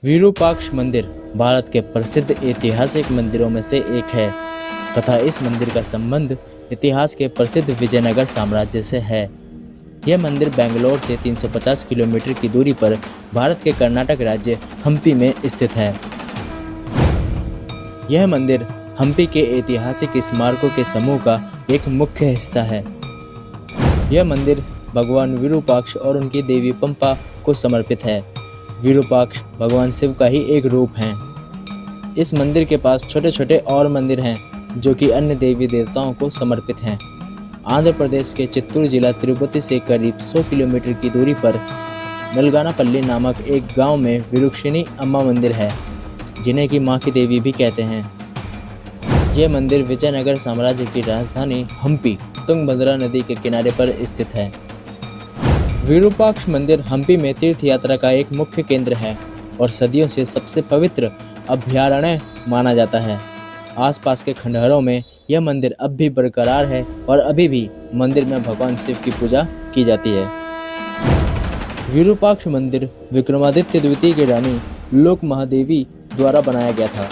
विरूपाक्ष मंदिर भारत के प्रसिद्ध ऐतिहासिक मंदिरों में से एक है तथा इस मंदिर का संबंध इतिहास के प्रसिद्ध विजयनगर साम्राज्य से है। यह मंदिर बेंगलोर से 350 किलोमीटर की दूरी पर भारत के कर्नाटक राज्य हम्पी में स्थित है। यह मंदिर हम्पी के ऐतिहासिक स्मारकों के समूह का एक मुख्य हिस्सा है। यह मंदिर भगवान विरूपाक्ष और उनकी देवी पंपा को समर्पित है। विरूपाक्ष भगवान शिव का ही एक रूप हैं। इस मंदिर के पास छोटे छोटे और मंदिर हैं जो कि अन्य देवी देवताओं को समर्पित हैं। आंध्र प्रदेश के चित्तूर जिला तिरुपति से करीब 100 किलोमीटर की दूरी पर नलगानापल्ली नामक एक गांव में विरूक्षिणी अम्मा मंदिर है, जिन्हें की माँ की देवी भी कहते हैं। यह मंदिर विजयनगर साम्राज्य की राजधानी हम्पी तुंगभद्रा नदी के किनारे पर स्थित है। विरूपाक्ष मंदिर हम्पी में तीर्थ यात्रा का एक मुख्य केंद्र है और सदियों से सबसे पवित्र अभयारण्य माना जाता है। आसपास के खंडहरों में यह मंदिर अब भी बरकरार है और अभी भी मंदिर में भगवान शिव की पूजा की जाती है। विरूपाक्ष मंदिर विक्रमादित्य द्वितीय की रानी लोकमहादेवी द्वारा बनाया गया था।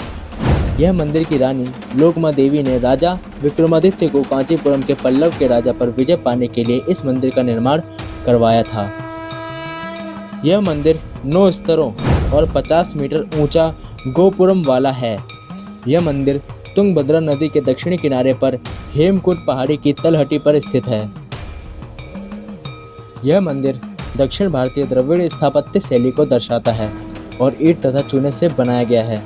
यह मंदिर की रानी लोकमहादेवी ने राजा विक्रमादित्य को कांचीपुरम के पल्लव के राजा पर विजय पाने के लिए इस मंदिर का निर्माण करवाया था। यह मंदिर 9 स्तरों और 50 मीटर ऊंचा गोपुरम वाला है। यह मंदिर तुंगभद्रा नदी के दक्षिणी किनारे पर हेमकूट पहाड़ी की तलहटी पर स्थित है। यह मंदिर दक्षिण भारतीय द्रविड़ स्थापत्य शैली को दर्शाता है और ईंट तथा चूने से बनाया गया है।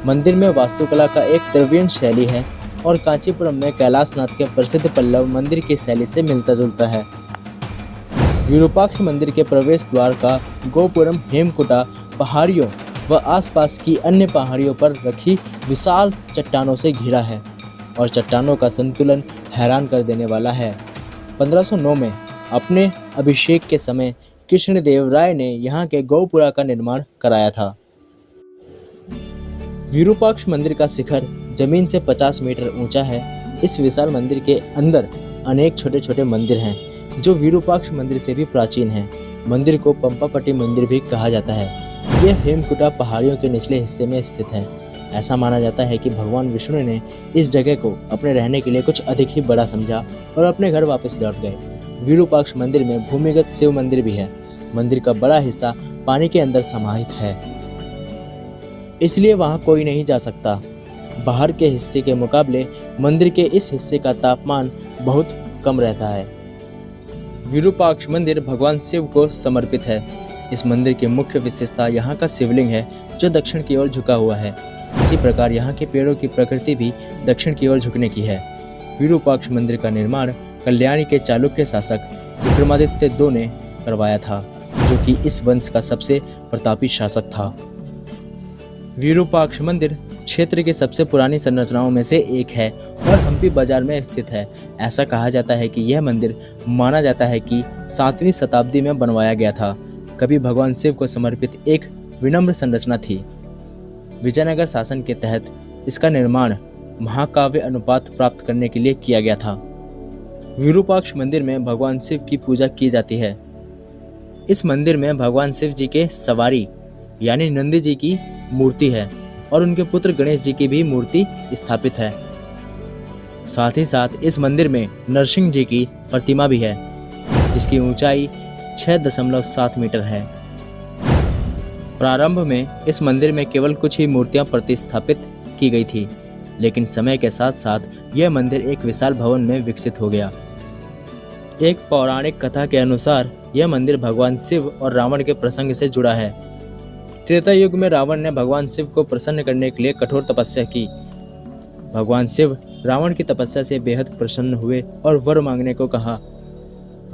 मंदिर में वास्तुकला का एक द्रविड़ शैली है और कांचीपुरम में कैलाशनाथ के प्रसिद्ध पल्लव मंदिर की शैली से मिलता जुलता है। विरूपाक्ष मंदिर के प्रवेश द्वार का गोपुरम हेमकुटा पहाड़ियों व आसपास की अन्य पहाड़ियों पर रखी विशाल चट्टानों से घिरा है और चट्टानों का संतुलन हैरान कर देने वाला है। 1509 में अपने अभिषेक के समय कृष्णदेव राय ने यहाँ के गौपुरा का निर्माण कराया था। विरूपाक्ष मंदिर का शिखर जमीन से 50 मीटर ऊंचा है। इस विशाल मंदिर के अंदर अनेक छोटे छोटे मंदिर हैं जो विरूपाक्ष मंदिर से भी प्राचीन हैं। मंदिर को पंपापट्टी मंदिर भी कहा जाता है। यह हेमकुटा पहाड़ियों के निचले हिस्से में स्थित है। ऐसा माना जाता है कि भगवान विष्णु ने इस जगह को अपने रहने के लिए कुछ अधिक ही बड़ा समझा और अपने घर वापस लौट गए। विरूपाक्ष मंदिर में भूमिगत शिव मंदिर भी है। मंदिर का बड़ा हिस्सा पानी के अंदर समाहित है, इसलिए वहां कोई नहीं जा सकता। बाहर के हिस्से के मुकाबले मंदिर के इस हिस्से का तापमान बहुत कम रहता है। विरूपाक्ष मंदिर भगवान शिव को समर्पित है। इस मंदिर की मुख्य विशेषता यहाँ का शिवलिंग है जो दक्षिण की ओर झुका हुआ है। इसी प्रकार यहाँ के पेड़ों की प्रकृति भी दक्षिण की ओर झुकने की है। विरूपाक्ष मंदिर का निर्माण कल्याणी के चालुक्य शासक विक्रमादित्य II ने करवाया था, जो कि इस वंश का सबसे प्रतापी शासक था। विरूपाक्ष मंदिर क्षेत्र की सबसे पुरानी संरचनाओं में से एक है और हम्पी बाजार में स्थित है। ऐसा कहा जाता है कि यह मंदिर माना जाता है कि 7वीं शताब्दी में बनवाया गया था। कभी भगवान शिव को समर्पित एक विनम्र संरचना थी। विजयनगर शासन के तहत इसका निर्माण महाकाव्य अनुपात प्राप्त करने के लिए किया गया था। विरूपाक्ष मंदिर में भगवान शिव की पूजा की जाती है। इस मंदिर में भगवान शिव जी के सवारी यानी नंदी जी की मूर्ति है और उनके पुत्र गणेश जी की भी मूर्ति स्थापित है। साथ ही साथ इस मंदिर में नरसिंह जी की प्रतिमा भी है, जिसकी ऊंचाई 6.7 मीटर है। प्रारंभ में इस मंदिर में केवल कुछ ही मूर्तियां प्रतिस्थापित की गई थी, लेकिन समय के साथ साथ यह मंदिर एक विशाल भवन में विकसित हो गया। एक पौराणिक कथा के अनुसार यह मंदिर भगवान शिव और रावण के प्रसंग से जुड़ा है। त्रेता युग में रावण ने भगवान शिव को प्रसन्न करने के लिए कठोर तपस्या की। भगवान शिव रावण की तपस्या से बेहद प्रसन्न हुए और वर मांगने को कहा।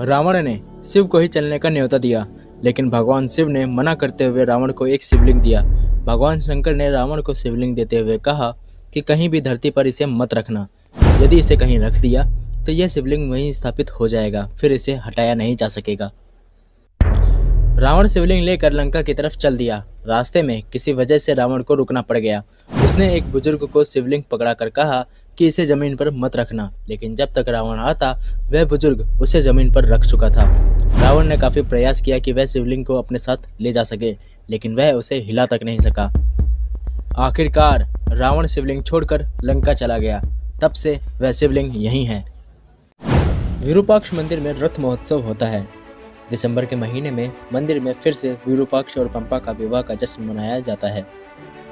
रावण ने शिव को ही चलने का न्योता दिया, लेकिन भगवान शिव ने मना करते हुए रावण को एक शिवलिंग दिया। भगवान शंकर ने रावण को शिवलिंग देते हुए कहा कि कहीं भी धरती पर इसे मत रखना। यदि इसे कहीं रख दिया तो यह शिवलिंग वहीं स्थापित हो जाएगा, फिर इसे हटाया नहीं जा सकेगा। रावण शिवलिंग लेकर लंका की तरफ चल दिया। रास्ते में किसी वजह से रावण को रुकना पड़ गया। उसने एक बुजुर्ग को शिवलिंग पकड़ाकर कहा कि इसे जमीन पर मत रखना, लेकिन जब तक रावण आता वह बुजुर्ग उसे जमीन पर रख चुका था। रावण ने काफी प्रयास किया कि वह शिवलिंग को अपने साथ ले जा सके, लेकिन वह उसे हिला तक नहीं सका। आखिरकार रावण शिवलिंग छोड़कर लंका चला गया। तब से वह शिवलिंग यहीं है। विरूपाक्ष मंदिर में रथ महोत्सव होता है। दिसंबर के महीने में मंदिर में फिर से विरूपाक्ष और पंपा का विवाह का जश्न मनाया जाता है,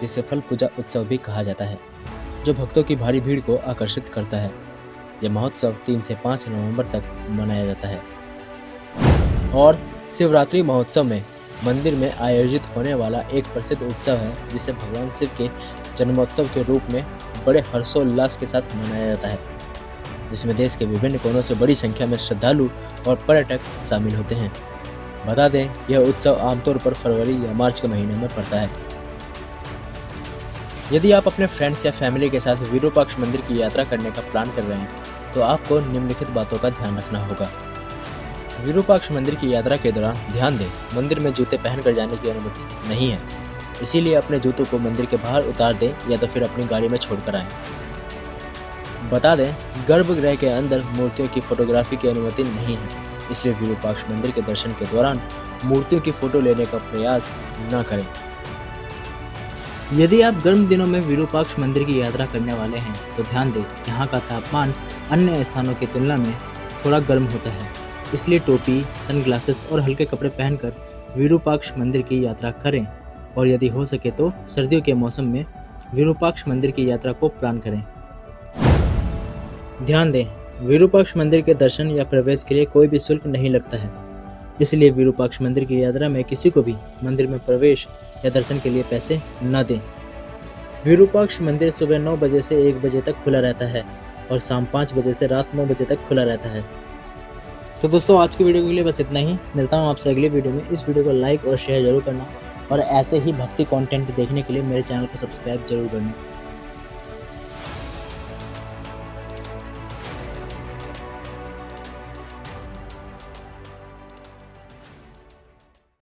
जिसे फल पूजा उत्सव भी कहा जाता है, जो भक्तों की भारी भीड़ को आकर्षित करता है। यह महोत्सव 3 से 5 नवंबर तक मनाया जाता है। और शिवरात्रि महोत्सव में मंदिर में आयोजित होने वाला एक प्रसिद्ध उत्सव है, जिसे भगवान शिव के जन्मोत्सव के रूप में बड़े हर्षोल्लास के साथ मनाया जाता है, जिसमें देश के विभिन्न कोनों से बड़ी संख्या में श्रद्धालु और पर्यटक शामिल होते हैं। बता दें, यह उत्सव आमतौर पर फरवरी या मार्च के महीने में पड़ता है। यदि आप अपने फ्रेंड्स या फैमिली के साथ विरूपाक्ष मंदिर की यात्रा करने का प्लान कर रहे हैं, तो आपको निम्नलिखित बातों का ध्यान रखना होगा। विरूपाक्ष मंदिर की यात्रा के दौरान ध्यान दें, मंदिर में जूते पहनकर जाने की अनुमति नहीं है, इसीलिए अपने जूतों को मंदिर के बाहर उतार दें या तो फिर अपनी गाड़ी में छोड़कर आएं। बता दें, गर्भगृह के अंदर मूर्तियों की फोटोग्राफी की अनुमति नहीं है, इसलिए विरूपाक्ष मंदिर के दर्शन के दौरान मूर्तियों की फोटो लेने का प्रयास न करें। यदि आप गर्म दिनों में विरूपाक्ष मंदिर की यात्रा करने वाले हैं, तो ध्यान दें, यहाँ का तापमान अन्य स्थानों की तुलना में थोड़ा गर्म होता है, इसलिए टोपी, सनग्लासेस और हल्के कपड़े पहनकर विरूपाक्ष मंदिर की यात्रा करें। और यदि हो सके तो सर्दियों के मौसम में विरूपाक्ष मंदिर की यात्रा को प्लान करें। ध्यान दें, विरूपाक्ष मंदिर के दर्शन या प्रवेश के लिए कोई भी शुल्क नहीं लगता है, इसलिए विरूपाक्ष मंदिर की यात्रा में किसी को भी मंदिर में प्रवेश या दर्शन के लिए पैसे न दें। विरूपाक्ष मंदिर सुबह 9 बजे से 1 बजे तक खुला रहता है और शाम 5 बजे से रात 9 बजे तक खुला रहता है। तो दोस्तों, आज की वीडियो के लिए बस इतना ही। मिलता हूँ आपसे अगली वीडियो में। इस वीडियो को लाइक और शेयर जरूर करना और ऐसे ही भक्ति कंटेंट देखने के लिए मेरे चैनल को सब्सक्राइब जरूर करना।